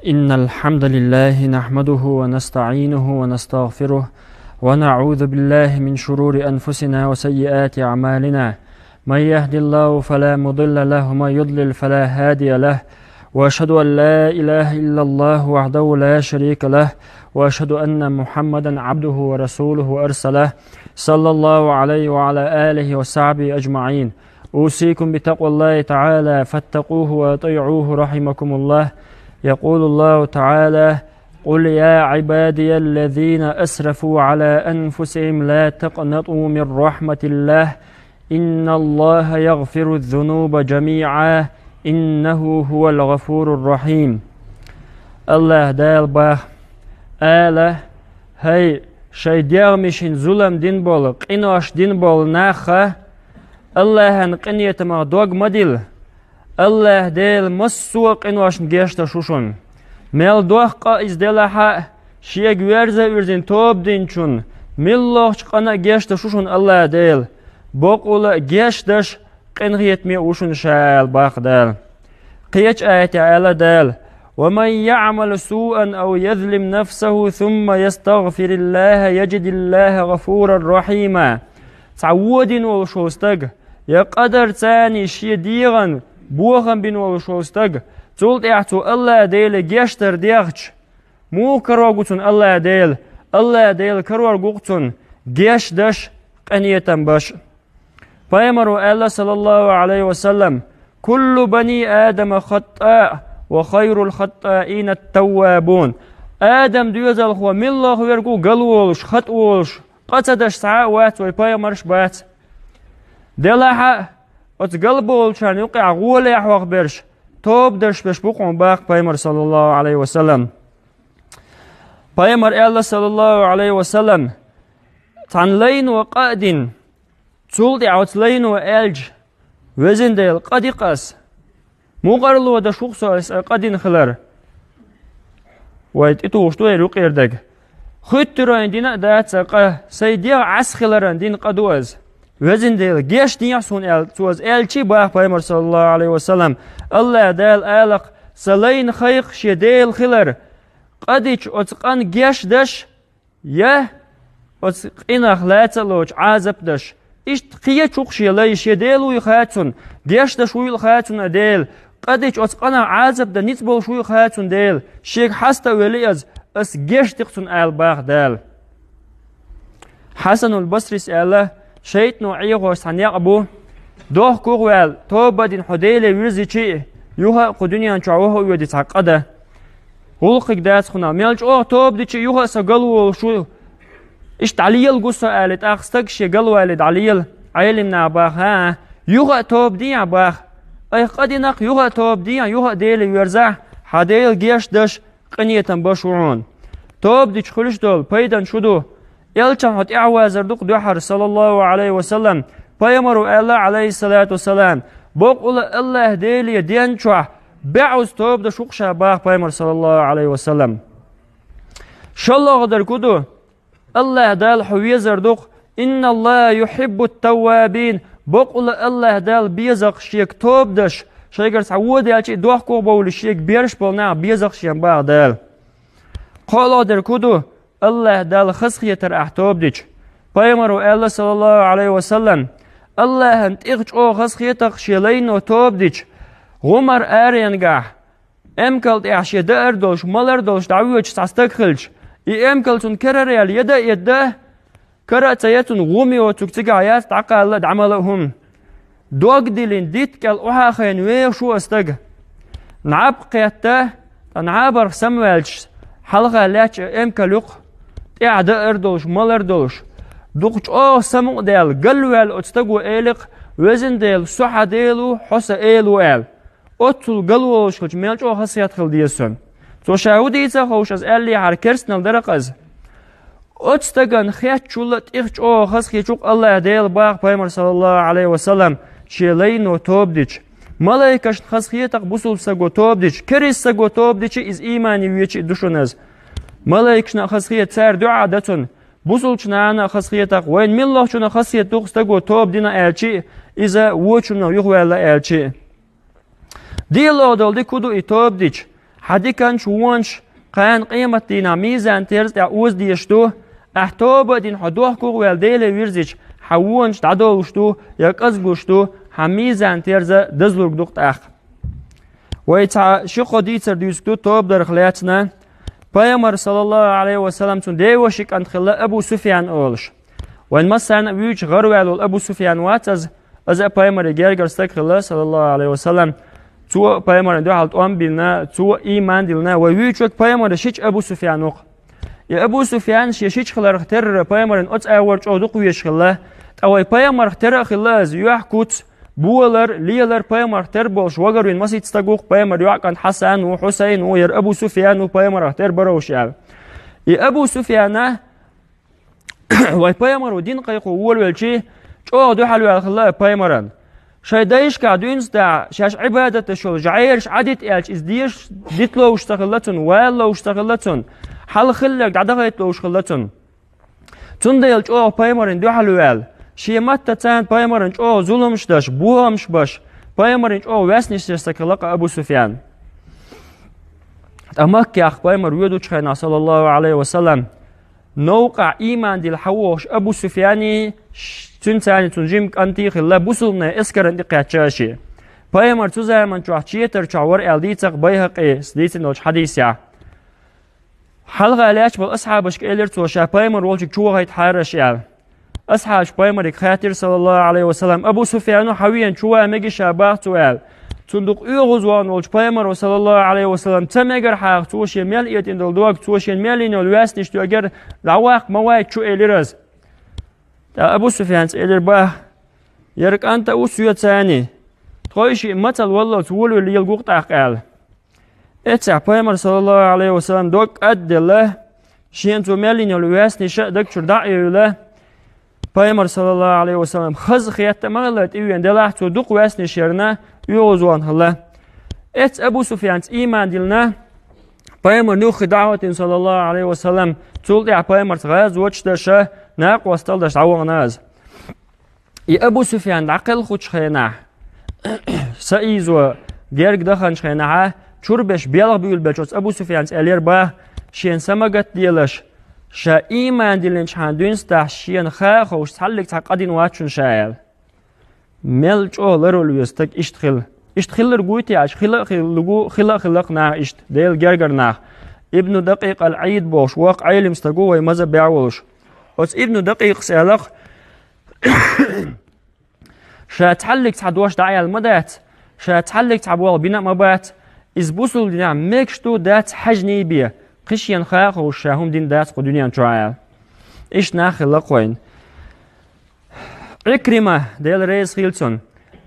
إن الحمد لله نحمده ونستعينه ونستغفره ونعوذ بالله من شرور أنفسنا وسيئات أعمالنا. من يهد الله فلا مضل له ومن يضلل فلا هادي له، وأشهد أن لا إله إلا الله وحده لا شريك له، وأشهد أن محمدا عبده ورسوله أرسله صلى الله عليه وعلى آله وصحبه أجمعين. أوصيكم بتقوى الله تعالى فاتقوه وأطيعوه رحمكم الله. يقول الله تعالى: قل يا عبادي الذين أسرفوا على أنفسهم لا تقنطوا من رحمة الله إن الله يغفر الذنوب جميعا إنه هو الغفور الرحيم. الله دال باخ آله هاي شيدير مشين ظلم دين بول قناش دين بول ناخه الله هنقنية ما دوغ مدل الله ديل مسوق قناش نجيشتا شوشون ميل دوغ قائز دلها شيق ورزة ورزين توب دين چون ملوح قنا جيشتا شوشون الله ديل بقول جيشتش قنغيت مي وشون شال باخ دال قيش آيات على دال: ومن يعمل سوءا أو يظلم نفسه ثم يستغفر الله يجد الله غفورا رحيما. تعودين والشوستق يقدر تاني شي ديغن بوغن بين والشوستق تولت اعتو الله ديل جيشتر ديغش مو كروغتون الله ديل كروغتون جيش دش قنيتن باش. فيمر الله صلى الله عليه وسلم: كل بني آدم خطاء وخير الخطائين التوابون. آدم ديوزل هو من الله ويرقو قلولش خطولش قصدش ساعة وات ويبايمرش بات دلها اتقلبولشان يقع غولي احوغ برش توب درش بش بقون باق بايمر صلى الله عليه وسلم. بايمر الله صلى الله عليه وسلم تان لين وقادين تولد عوت لين وآلج وزن ديل قديقاس مقارلو دا شوخصاس قدين خلر ويت اتو وشتو يروق يردق خطران دينا دات ساقا سيديا عسخلران دين قدوز وزن ديل جيش دياسون توز الچي باق بايمر صلى الله عليه وسلم الله ديل آلق سلين خيق شديل خلر قديش اتقان جيش دش يه اتقين اخلاتلوش عازب دش إشت قية شوقش يلاي شديلو يخاتون جيش دا شوي الخاتون ديل قديش اتقنا عازب دا نتبول شوي الخاتون ديل شيك حستا وليز اس جيش تقتون آل باغ ديل. حسن البصري سأله شيت نوعيه سانيق أبو دوه كوغوال توبا دين حديلي ويرزي چي يوها قدنيا انشعوها ويدي تعقده غلقك داس خنا ميلج اوه توب دي چي يوها سقلو شو إشت عليل قصة آلت أخستكش يقلو آلت عليل عيلمنا باخ ها يوها توب دي باخ أي قدنق يوها توب دي يوها ديلي ويرزح حديل جيش دش قنية بشعون توب دي چخلش دول بيدن شدو إلچم حد إعوازر دوق دوحر صلى الله عليه وسلم بيمرو الله عليه الصلاة والسلام بقول الله ديلي دين چوح بعوز توب دا شوقشا باخ بيمر صلى الله عليه وسلم شالله غدر كدو الله دال حويزر دوق إن الله يحب التوابين بقول الله دال بيزق شيك توب دش شيكر سعود يالشي دوح كو بول شيك بيرش بولنا بيزق شيان باغ دال قال در كدو الله دال خسخيتر احتوب ديش بايمرو الله صلى الله عليه وسلم الله انت اغج او خسخيتر شيلين و توب ديش غمر آرينگاه امكالت احشي دار دوش مالر دوش دعويوش ساستقخلش امكالتون كرر يال يدا كرر تياتون غومي و تكتك عيات تعقى الله دعملهم دوغ ديلين ديت كال اوها خين ويشو استق نعب قياته نعبر سموالش حلقة لاتش امكالوق اعد اردوش مالردوش دوغش او سمو ديل قلوال اتستقو ايلق وزن ديل سوحة ديلو حسا ايلو ايل اتل قلوش خج ميلش او حسيات خل ديسون تو شاوديتا خوش از اللي حركرسنال درقز اتستقن خيات شولت اخش او خسخي چوق الله ديل باق بايمر صلى الله عليه وسلم شيلين توب ديش ملايكش خسخيتق بسول ساقو توب ديش كريس ساقو توب ديش از ايماني ويچ دشونز ملايكشنا خسخيت سار دعا دتون بسولچنا انا خسخيتق وين ملوه چنا خسخيت دوقستقو توب دينا الچي إذا وچنا يغوال الچي ديلو دول دي كودو اتوب ديش حدي كان شوانش قان قيمة دينا ميزان تيرز اوز ديشتو احتوبة دين حدوح كور والديلي ويرزيش حوانش تعدوشتو يكازغوشتو حميزان تيرز دزلوك دوخت اخ ويتع شقو ديتر ديسكتو توب در خلياتنا پیامبر صلى الله عليه وسلم تون ديوشك أنت خلا أبو سفيان أولش وإن مثلا ويج غروال أبو سفيان واتز از پیامبر جرجر استك خلا صلى الله عليه وسلم تو پیامبر دو حالت آن بیلنا تو ایمان دیلنا و ویچوک پیامبر شیچ ابو سفیان وق یا ابو سفیان شیچ خلا رختر پیامبر ات اورچ اودق ویش خلا اوای پیامبر رختر خلا از یحکوت بولر ليلر پیامبر تر بولش وگر وین مسیت استگوق پیامبر یعکن حسن و حسین و یر ابو سفیان و پیامبر تر بروش یا ابو سفیان و پیامبر دین قیق ول ولچی چو دو حلو خلا پیامبران شايدايش كادوينز دا شاش عبادة شو جعيرش عدت إلش إزديش ديت لو اشتغلتن ولا اشتغلتن حل خلك عدغيت لو اشتغلتن تنديل جو بايمرين دو حلوال شيمات تان بايمرين جو ظلمش داش بوهمش باش بايمرين جو واسنش يستكلق أبو سفيان أمكي أخ بايمر ويدو تشخينا صلى الله عليه وسلم نوقع إيمان دي الحوش أبو سفياني تنتاني تنجيم أنتي خلا بوصلنا إسكرن دي قياتشاشي بايمر تزاي من تشوحشي ترشاور ألديتك بيهقي سديتن وش حديثيا حلقة ليش بالأصحابش كإلير توشا بايمر والشك شوها يتحارش يال أصحابش بايمر يخاتر صلى الله عليه وسلم أبو سفيان حويا شوها مجي شابه توال تندق يغزوان والش بايمر صلى الله عليه وسلم تمجر حاق توشي ميل إيت إندل دوك توشي ميلين والواسنش تو أجر دعواق موايت شو إليرز أبو سفيان سألر باه يرك أنت أوسيا ثاني تقولشي مثل والله تقول اللي يلقوق تعقل إتسع بايمر صلى الله عليه وسلم دوك أد الله شين تو مالين الواسني شا دكتور داعي له بايمر صلى الله عليه وسلم خز خيات مغلط إيوان دلاه تو دوق واسني شرنا يوزوان الله إت أبو سفيان إيمان دلنا بايمر نوخ دعوة صلى الله عليه وسلم تقول يا بايمر تغاز وش دشا ناق وستل دش عوض ناز يا أبو سفيان عقل خوش خيناه سئيزو جرق دخن خيناه شربش بيلغ بيقول بجوز أبو سفيان سألير باه شين سمجت ديلش شا إيمان ديلنش هندونس ده شين خاخ وش تحلق تقدين واتشون شايل ملج لرول يستك اشتخل رجوتي عش خلق نا اشت ديل جرجر نا ابن دقيق العيد بوش واق عيلم استجوا ويمزه بيعولش بس ابن دقيق سألق شا تحلق تعدوش دعي المدات شا تحلق تعبوال بنا مبات إز بوصل دينا ميكشتو دات حجني بيه قشين خاق وشاهم دين دات قدنيا ترايل إيش ناخل لقوين عكرمة ديل ريس خيلتون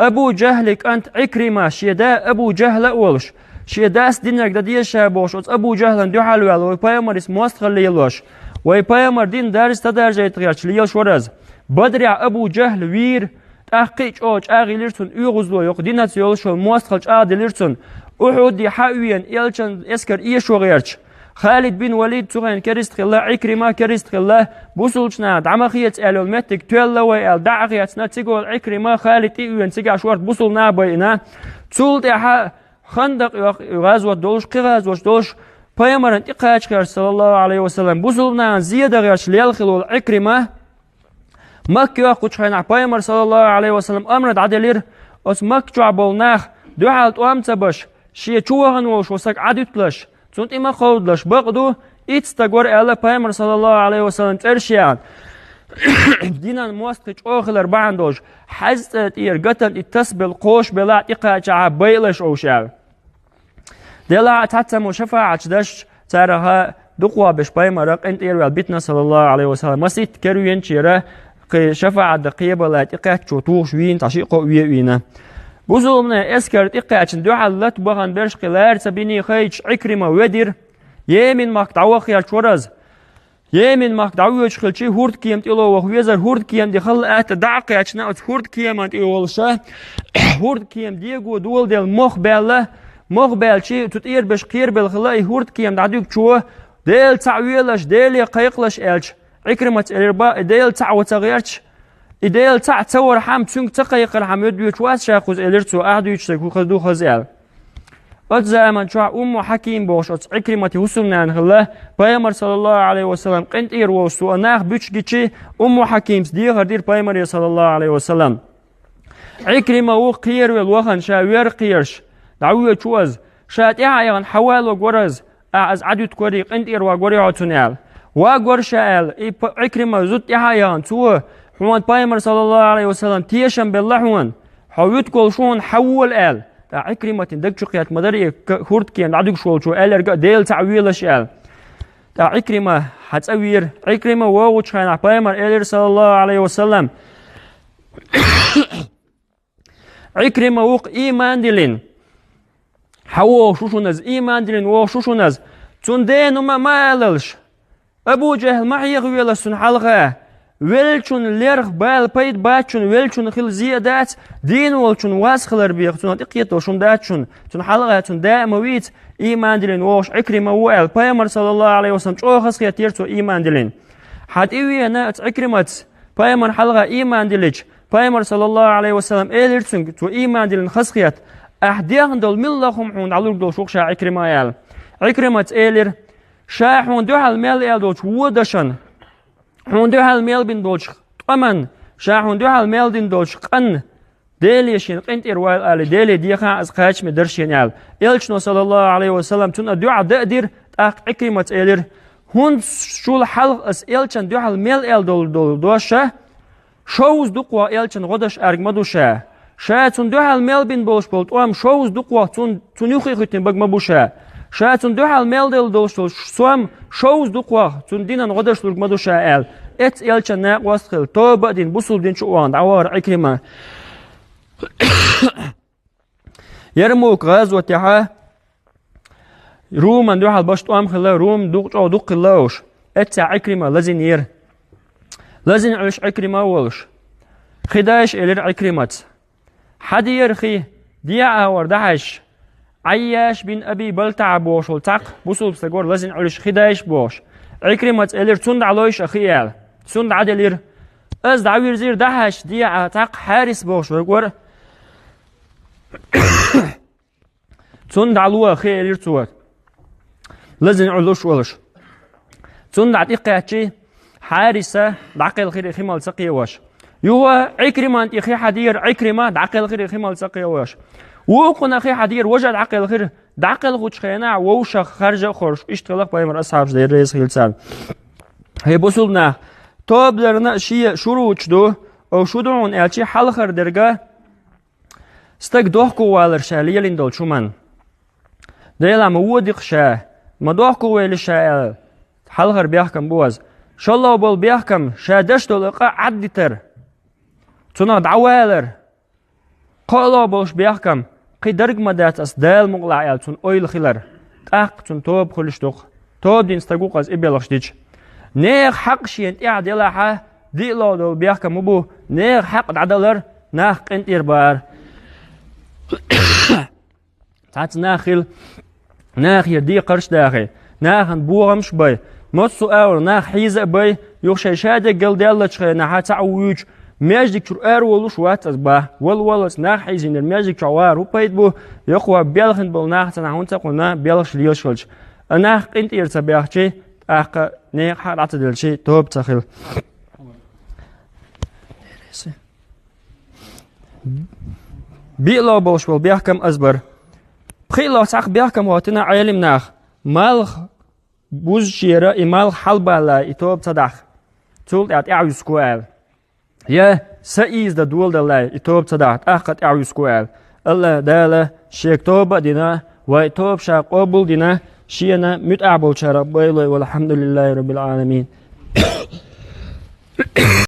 أبو جهلك أنت عكرمة شيدا أبو جهل أولش شيداس دينك دادية شابوش أبو جهل دو حلوال ويبايمر اسموست خليلوش ويبايمر دين دارس تدرجة يتغيرش ليلش ورز بدرع أبو جهل وير تحقيق أوش آغي ليرتون يغزلو يق دينات يولش والموست خلش آغي ليرتون أحد حاويا إلشان إسكر إيشو غيرش خالد بن وليد تغين كريست خلا عكرمة كريست خلا بوصلشنا دعمخيت ألو المتك تولى ويل دعخيتنا تقول عكرمة خالد إيوان تقع شوارت بوصلنا بينا تولد خندق غزوة دولش قغزوة دولش پیامبر انتقاج کرد صلی الله علیه و سلم بزرگنا زیاده غیرش لیل خلول عکرمه مکه وقت خینا پیامبر صلی الله علیه و سلم امر عدلیر اس مکه عبال نخ دو حالت امت باش شیء چوهن وش وسق عدتلش چونت ما خودلش بقدو ایتستگور اله پیامبر صلی الله علیه و سلم ترشیان دينا موسق اوخلر باندوش حزت اير قتل التسبل قوش بلا اقاج عبيلش اوشال دلا تاتم شفاعة دش تارها دقوا بش بايمرق انت اير بيتنا صلى الله عليه وسلم مسيت كروين شيره شفاعة دقيبه لا اقاج توش وين تعشيق وينا بوزومنا اسكر اقاج دو حلت بغن برش قلار سبيني خيج عكرمه ودير يمين مقطع خيال شورز يمين ماك دعوش خلشي هورد كيم تلو وخويزر هورد كيم دي خل ات دعقي اتشنا هورد كيم انت يولشا هورد كيم ديغو دول ديال مخ بال شي تطير باش قير بالخلاي هورد كيم دعدوك شو ديل تعويلش ديل قيقلش الش عكرمه الربا ديل تعو تغيرش ديل تاع تصور حام تسونك تقيق الحم يدوي تواس شاخوز الرتو احدو يشتكو خدو خزال زمان شو حكيم بوش عكرمة وسمنا الله بيامر صلى الله عليه وسلم قنت وسو ناخ بيشجيشي حكيم دي غير بيامر صلى الله عليه وسلم عكرمة وقير والوخن شاوير قيرش دعوة شوز شات يعني حوال وجرز از عدد كوري قنت وجري عتنال وجرشال عكرمة زت يعني تو حوان بيامر صلى الله عليه وسلم تيشم بالله حوان حويت كل شون حول آل عكرمة دك شقيات مدري هورد كين عدك شو آل ديل تعويل شال عكرمة حتسوير عكرمة ووش كان بيامر آل صلى الله عليه وسلم عكرمة وق إيمان دلين حوا شوشونز إيمان دلين وشوشونز تندين وما آلش أبو جهل ما يغويل سن حلقة ولشون ليرخ بال بيد باتشون ولشون خل زيادات دين ولشون واسخلر بيخ تون تقيت وشون داتشون تون حلقة تون دائما ويت إيمان دلين وش عكرمة وقال بيامر صلى الله عليه وسلم شو خص يتيرتو إيمان دلين حد إيوه نات عكرمة بيامر حلقة إيمان دلج بيامر صلى الله عليه وسلم إيلرتون تو إيمان دلين خصيات أحديهم دول ملهم حون علوك دول شوخ شا عكرمة يال عكرمة إيلر شاحون دو هالميل إيل دول ودشن هون دو هالميل بين دولش أمن شاحون دو هالميل بين دولش قن ديليشين قنت إروال آل ديلي ديخا از قاش مدرشين يال إلشنو صلى الله عليه وسلم تون دو عدقدر عكرمة إيلر هون شول حلق اس إلشن دو هالميل إيل دول دوشا شوز دقوا إلشن غدش أرغمدو شا تون دو هالميل بين بولش بولت أم شوز دقوا تون يخي خيتين بغ مبوشا شاتون دو هالميل دولشتول سوام شوز دقوا تون دينان غدش لغمدو شاال ات إلشن ناق واسخل توبا دين بوصل دين شوان عوار عكرمة يرموك غزوة تحا روم دو هالبشت أم خلا روم دق اللوش ات عكرمة لازين ير لازين عيش عكرمة ولش خداش إلر عكرمة حد يرخي ديا أور دهش عياش بن أبي بلتع بوش والتق بوصل بسجور لازم علش خداش بوش عكرمة إلر تند علوش أخيال تند عدلير أز دعوير زير دهش ديا تق حارس بوش وقور تند علوه أخيال توت لازم علوش ولش تند عتيقاتي حارسة دعقل خير خمال سقي وش يوا عكرمة أنت أخي حدير عكرمة دعقل خير خمال سقي وش وقنا أخي حدير وجد عقل خير دعقل غوش خينا ووش خرج خرج اشتغلق بايمر أصحاب زي الرئيس خيلسان هي بوصلنا توب لرنا شيء شروط دو أو شدون ألشي حلخر درجة استق دوحكو والر شالية لندول شومان ديلا مودق شا ما دوحكو ويل شا حلخر بيحكم بوز شاء الله بول بيحكم شا دشتو لقا عدتر تنا دعوالر قالوا بوش بيحكم قي درج مدات أسدال مغلع تون أويل خلر تاق تون توب خلشتوق توب دين استقوق از إبيلغش ديج نير حق شين إعدلا حا دي لو دول بيحكم مبو نير حق دعدلر ناخ قنت إربار تات ناخل ناخ يدي قرش داخل ناخن بوغمش باي مصو أور ناخ حيزة باي يوشي شادق قل ديالة شخي ناحا تعويج ماجدك شرقار ولوش واتز با والولس ناخ حيزين الماجدك شوار وبايد بو يقوى بيلخن بول ناخ تناحون تقونا بيلخش ليوشولش ناخ قنت إرسا بيحشي أخا نيخ حال عتدلشي توب تخيل بيقلو بوش بول بيحكم أزبر بخيلو ساق بيحكم واتنا عيلم ناخ مالخ بوز شيرا إمالخ حلبا لا إتوب تدخ تولد أت أعيو سكوال يا سئيز دا دول دلاي إتوب تدخ أخت أعيو سكوال الله دالا شيك توبا دينا وإتوب شاق قبول دينا شينا متعبول شرب والحمد لله رب العالمين